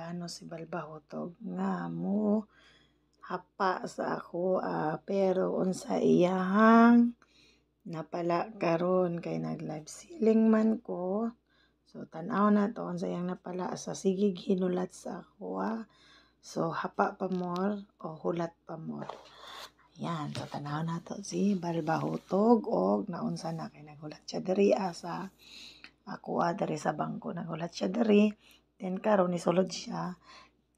plano si Balbahutog nga mo hapa sa ako pero unsa iyahang napala karon kay nag-live ceiling man ko. So tan-aw na to unsa iyang napala sa sige hinulat sa ako So hapa pa more o hulat pa more. Yan, so tanaw na to si Balbahutog og naunsa na kay naghulat siya diri sa ako diri sa bangko naghulat siya diri. Then karon nisulod siya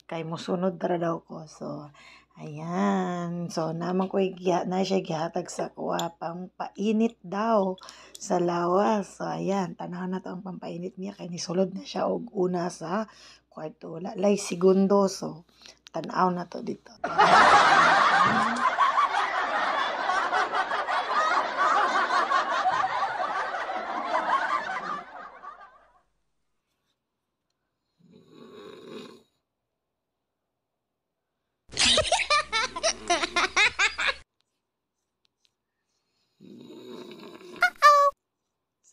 kay mosunod ra daw ko. So ayan, so naman ko na siya gihatag sa kuha pang painit daw sa lawas. So ayan, tanaw na to ang pampainit niya kay nisulod na siya og una sa kwarto. Wala lay segundo, so tanaw na to dito.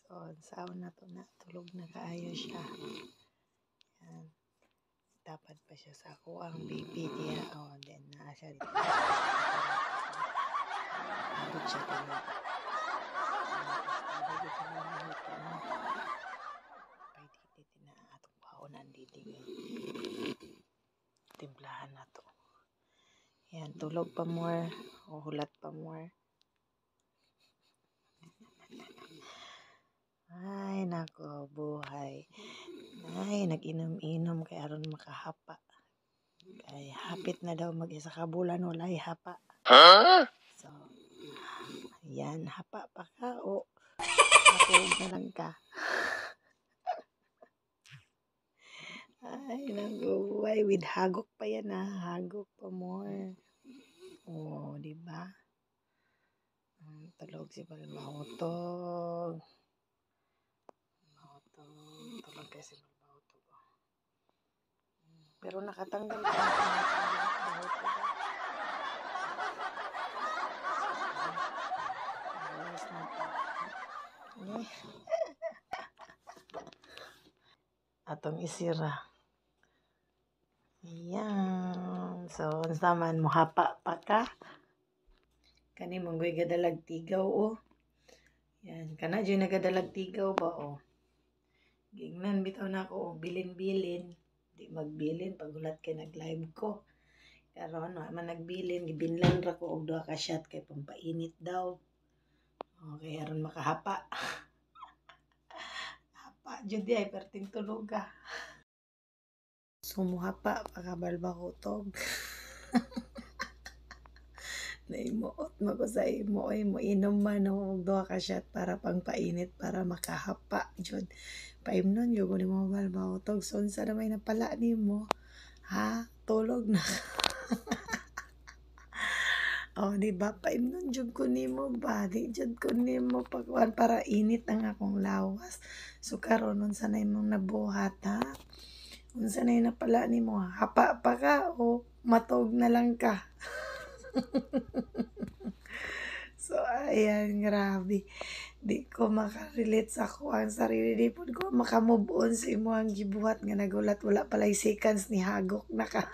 So, sao na to na. Tulog na kaayo siya. Yan. Dapat pa siya sa ako ang baby niya. Oh, then na siya dito. Abot siya tulog. Pwede na atong baonan dito. Timplahan na to. Yan, tulog pa more. O hulat pa more. Ay, nako, buhay. Ay, nag-inom-inom kay aron makahapa. Kay hapit na daw mag-isa ka bulan walay hapa. So, yan, hapa pa ka o matulog na lang ka. Ay, nako, buhay. With hagok pa yan hagok pa more. Oh, di ba? Tulog si Balbahutog. Tulog kasi Balbahutog. Pero nakatanggal pa ang Balbahutog. Ayos na pa. Atong isira. Ayan. So, unsa man mohapa pa ka? Kani monggoy gadalag tigaw Yan, kana dyan nagadalag tigaw ba Gingnan bitaw na ako bilin-bilin. Di magbilin paghulat kay nag-live ko. Karon man nagbilin gibinlan ra ko og duha ka shot kay pampainit daw. Okay, aron makahapa. Hapa jud ay perting tulog Sumuhapa pa Balbahutog. Naimuot mo ko sa imo mo inom man og duha ka shot para pang painit para makahapa jud. Paimnon yo ni mo Balbahutog so unsa na may napala nimo? Tulog na. Di ba paimnon jud ko nimo ba? Di jud ko nimo pagwan para init ang akong lawas. So karon unsa na imong nabuhat Unsa na napala nimo? Hapa pa ka o matog na lang ka? So, ayan, grabe. Di ko makarelate sa ako ang sarili. Di po ko makamove on sa imo ang gibuhat nga nagulat. Wala pala'y seconds ni hagok na ka.